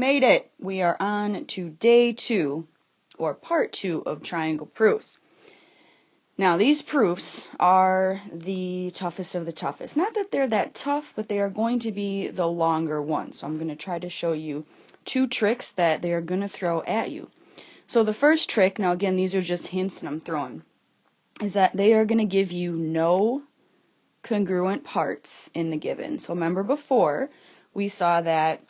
made it. We are on to day 2, or part 2 of triangle proofs. Now these proofs are the toughest of the toughest. Not that they're that tough, but they are going to be the longer ones. So I'm going to try to show you 2 tricks that they are going to throw at you. So the first trick, now again these are just hints that I'm throwing, is that they are going to give you no congruent parts in the given. So remember before we saw that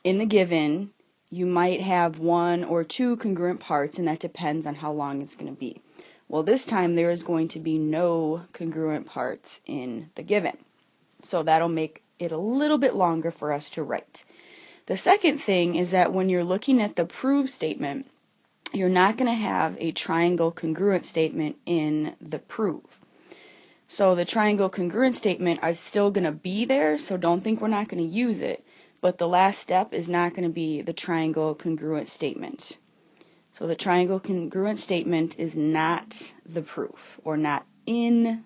in the given you might have 1 or 2 congruent parts, and that depends on how long it's going to be. Well, this time there is going to be no congruent parts in the given. So that'll make it a little bit longer for us to write. The second thing is that when you're looking at the prove statement, you're not going to have a triangle congruent statement in the prove. So the triangle congruent statement is still going to be there, so don't think we're not going to use it. But the last step is not going to be the triangle congruent statement. So the triangle congruent statement is not the proof, or not in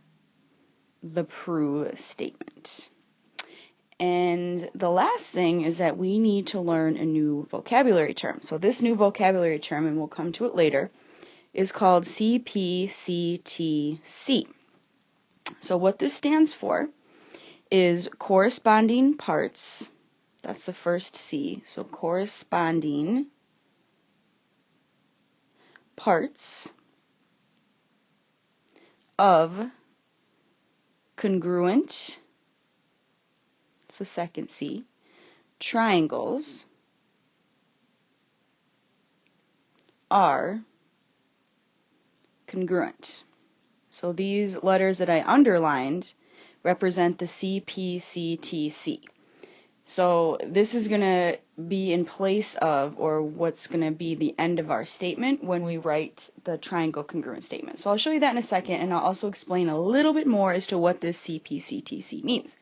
the prove statement. And the last thing is that we need to learn a new vocabulary term. So this new vocabulary term, and we'll come to it later, is called CPCTC. So what this stands for is corresponding parts. That's the first C. So corresponding parts of congruent, it's the second C, triangles are congruent. So these letters that I underlined represent the CPCTC. So this is going to be in place of, or what's going to be the end of our statement when we write the triangle congruent statement. So I'll show you that in a second, and I'll also explain a little bit more as to what this CPCTC means.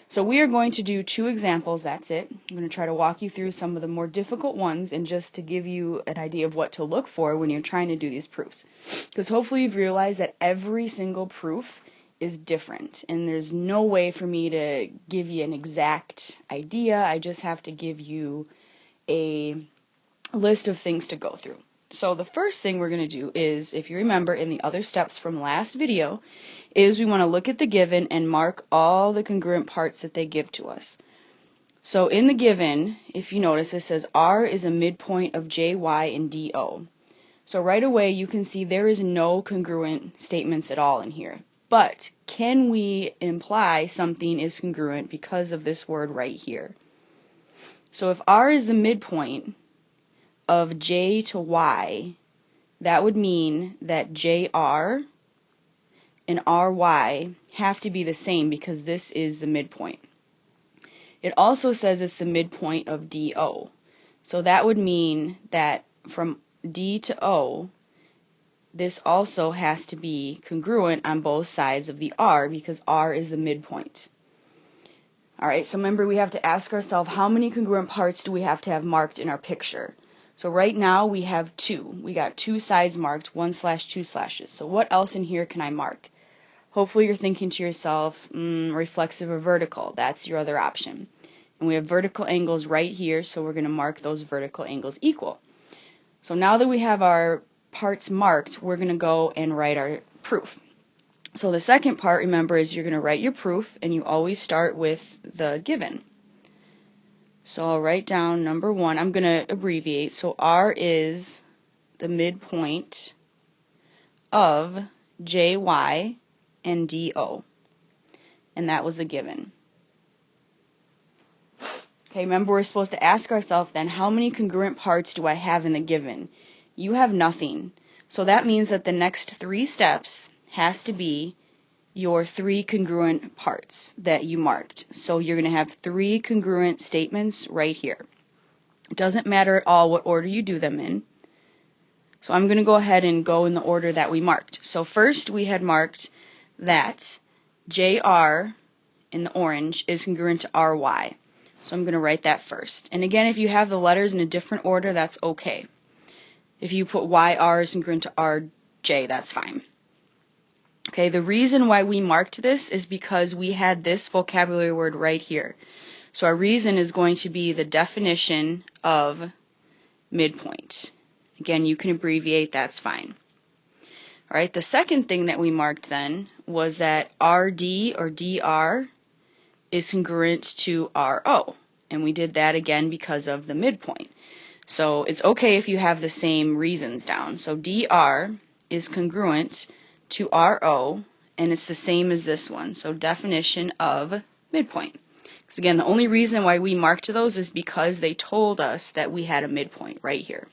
So we are going to do 2 examples, that's it. I'm going to try to walk you through some of the more difficult ones, and just to give you an idea of what to look for when you're trying to do these proofs. Because hopefully you've realized that every single proof is different, and there's no way for me to give you an exact idea. I just have to give you a list of things to go through. So the first thing we're going to do is, if you remember in the other steps from last video, is we want to look at the given and mark all the congruent parts that they give to us. So in the given, if you notice, it says R is a midpoint of JY and DO. So right away you can see there is no congruent statements at all in here. But can we imply something is congruent because of this word right here? So if R is the midpoint of J to Y, that would mean that JR and RY have to be the same because this is the midpoint. It also says it's the midpoint of DO. So that would mean that from D to O, this also has to be congruent on both sides of the R because R is the midpoint. Alright, so remember we have to ask ourselves, how many congruent parts do we have to have marked in our picture? So right now we have 2. We got 2 sides marked, 1/2 slashes. So what else in here can I mark? Hopefully you're thinking to yourself, reflexive or vertical. That's your other option. And we have vertical angles right here, so we're going to mark those vertical angles equal. So now that we have our parts marked, we're going to go and write our proof. So the second part, remember, is you're going to write your proof, and you always start with the given. So I'll write down number 1. I'm going to abbreviate. So R is the midpoint of JY and DO. And that was the given. Okay, remember we're supposed to ask ourselves then, how many congruent parts do I have in the given? You have nothing. So that means that the next 3 steps has to be your 3 congruent parts that you marked. So you're going to have 3 congruent statements right here. It doesn't matter at all what order you do them in. So I'm going to go ahead and go in the order that we marked. So first we had marked that JR in the orange is congruent to RY. So I'm going to write that first. And again, if you have the letters in a different order, that's okay. If you put YR is congruent to RJ, that's fine. Okay, the reason why we marked this is because we had this vocabulary word right here. So our reason is going to be the definition of midpoint. Again, you can abbreviate, that's fine. All right, the second thing that we marked then was that RD or DR is congruent to RO. And we did that again because of the midpoint. So it's okay if you have the same reasons down. So DR is congruent to RO, and it's the same as this one. So definition of midpoint. Because again, the only reason why we marked those is because they told us that we had a midpoint right here.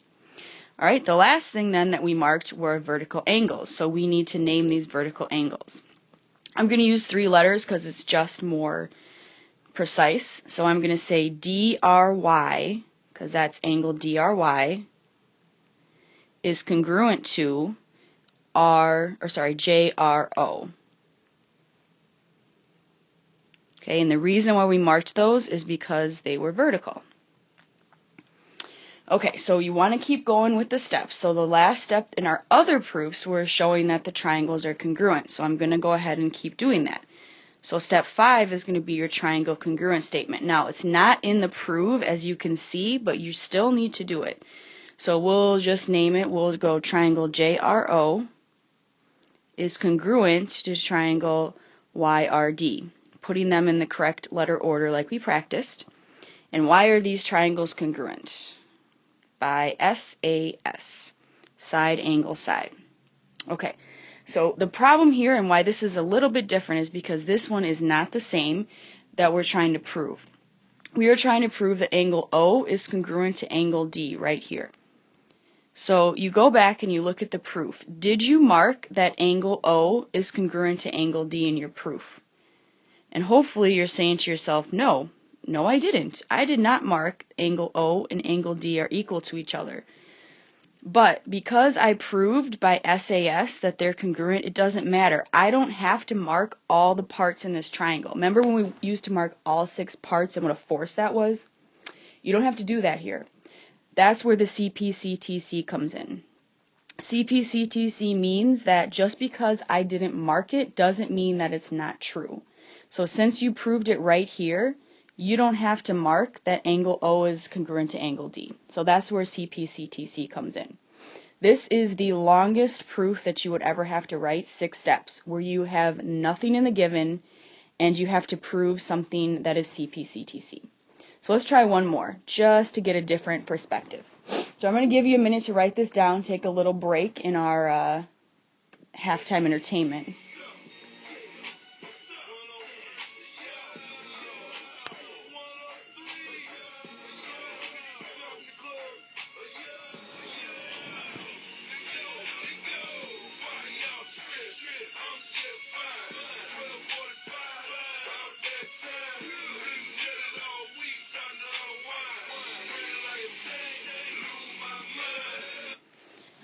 All right, the last thing then that we marked were vertical angles. So we need to name these vertical angles. I'm going to use 3 letters because it's just more precise. So I'm going to say DRY, because that's angle DRY, is congruent to JRO. Okay, and the reason why we marked those is because they were vertical. Okay, so you want to keep going with the steps. So the last step in our other proofs were showing that the triangles are congruent. So I'm going to go ahead and keep doing that. So step 5 is going to be your triangle congruent statement. Now, it's not in the proof, as you can see, but you still need to do it. So we'll just name it. We'll go triangle JRO is congruent to triangle YRD, putting them in the correct letter order like we practiced. And why are these triangles congruent? By SAS, side angle side. Okay, so the problem here and why this is a little bit different is because this one is not the same that we're trying to prove. We are trying to prove that angle O is congruent to angle D right here. So you go back and you look at the proof. Did you mark that angle O is congruent to angle D in your proof? And hopefully you're saying to yourself, no, I didn't. I did not mark angle O and angle D are equal to each other. But because I proved by SAS that they're congruent, it doesn't matter. I don't have to mark all the parts in this triangle. Remember when we used to mark all 6 parts and what a force that was? You don't have to do that here. That's where the CPCTC comes in. CPCTC means that just because I didn't mark it doesn't mean that it's not true. So since you proved it right here, you don't have to mark that angle O is congruent to angle D. So that's where CPCTC comes in. This is the longest proof that you would ever have to write, 6 steps, where you have nothing in the given and you have to prove something that is CPCTC. So let's try one more, just to get a different perspective. So I'm going to give you a minute to write this down, take a little break in our halftime entertainment.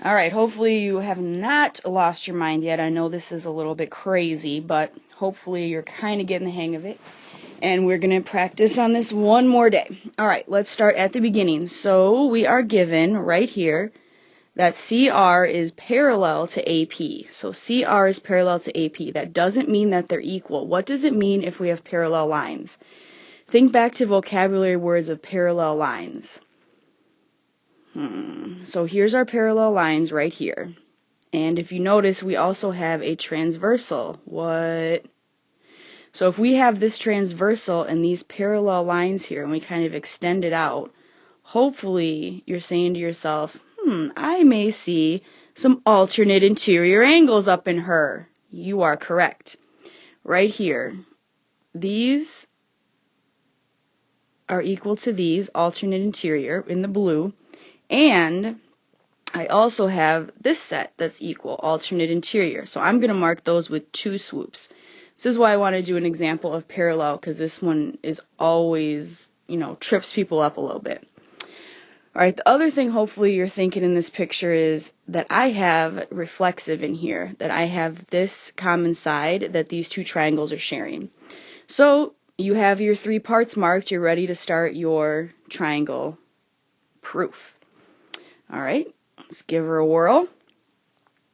Alright, hopefully you have not lost your mind yet. I know this is a little bit crazy, but hopefully you're kind of getting the hang of it. And we're going to practice on this one more day. Alright, let's start at the beginning. So we are given right here that CR is parallel to AP. So CR is parallel to AP. That doesn't mean that they're equal. What does it mean if we have parallel lines? Think back to vocabulary words of parallel lines. So here's our parallel lines right here. And if you notice, we also have a transversal. What? So if we have this transversal and these parallel lines here, and we kind of extend it out, hopefully you're saying to yourself, I may see some alternate interior angles up in her. You are correct. Right here, these are equal to these, alternate interior, in the blue. And I also have this set that's equal, alternate interior. So I'm going to mark those with 2 swoops. This is why I want to do an example of parallel, because this one is always, trips people up a little bit. Alright, the other thing hopefully you're thinking in this picture is that I have reflexive in here, that I have this common side that these 2 triangles are sharing. So you have your 3 parts marked, you're ready to start your triangle proof. Alright, let's give her a whirl.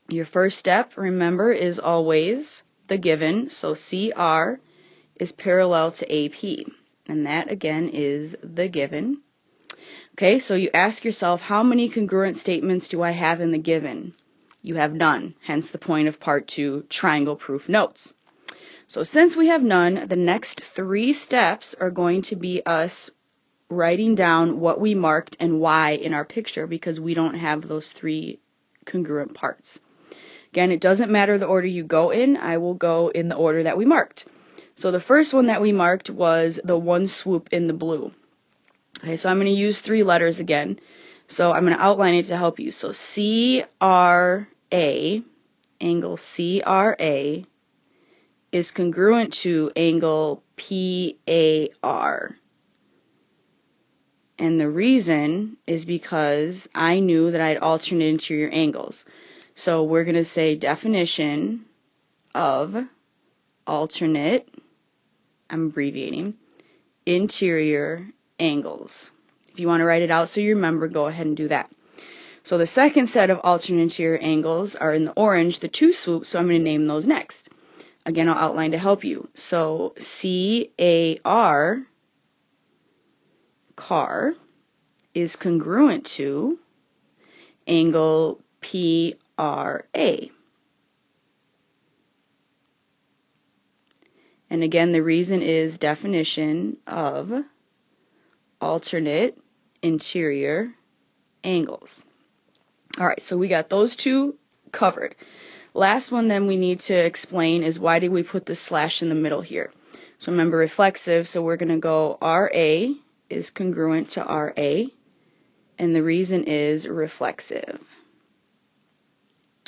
Your first step, remember, is always the given. So CR is parallel to AP. And that, again, is the given. Okay, so you ask yourself, how many congruent statements do I have in the given? You have none, hence the point of Part 2, triangle proof notes. So since we have none, the next 3 steps are going to be us writing down what we marked and why in our picture, because we don't have those 3 congruent parts. Again, it doesn't matter the order you go in. I will go in the order that we marked. So the first one that we marked was the one swoop in the blue. Okay, so I'm going to use 3 letters again. So I'm going to outline it to help you. So CRA, angle CRA, is congruent to angle PAR. And the reason is because I knew that I had alternate interior angles. So we're going to say definition of alternate, I'm abbreviating, interior angles. If you want to write it out so you remember, go ahead and do that. So the second set of alternate interior angles are in the orange, the 2 swoops, so I'm going to name those next. Again, I'll outline to help you. So CAR, car, is congruent to angle PRA. And again, the reason is definition of alternate interior angles. All right, so we got those 2 covered. Last one then we need to explain is why did we put the slash in the middle here. So remember, reflexive, so we're going to go RA is congruent to RA, and the reason is reflexive.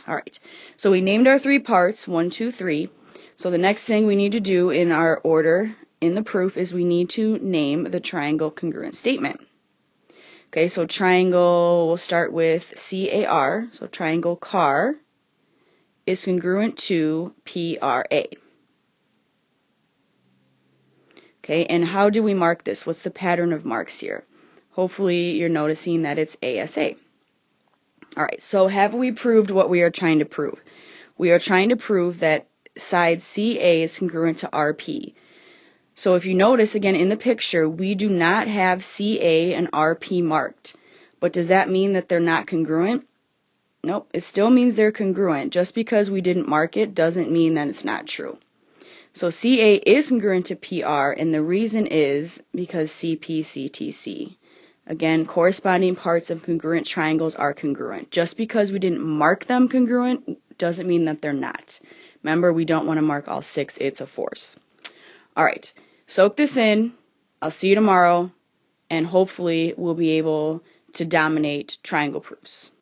All right, so we named our 3 parts, 1, 2, 3. So the next thing we need to do in our order in the proof is we need to name the triangle congruent statement. Okay, so triangle, we'll start with CAR, so triangle CAR is congruent to PRA. Okay, and how do we mark this? What's the pattern of marks here? Hopefully you're noticing that it's ASA. All right, so have we proved what we are trying to prove? We are trying to prove that side CA is congruent to RP. So if you notice again in the picture, we do not have CA and RP marked. But does that mean that they're not congruent? Nope, it still means they're congruent. Just because we didn't mark it doesn't mean that it's not true. So CA is congruent to PR, and the reason is because CP, CTC. Again, corresponding parts of congruent triangles are congruent. Just because we didn't mark them congruent doesn't mean that they're not. Remember, we don't want to mark all 6, it's a force. All right, soak this in. I'll see you tomorrow, and hopefully we'll be able to dominate triangle proofs.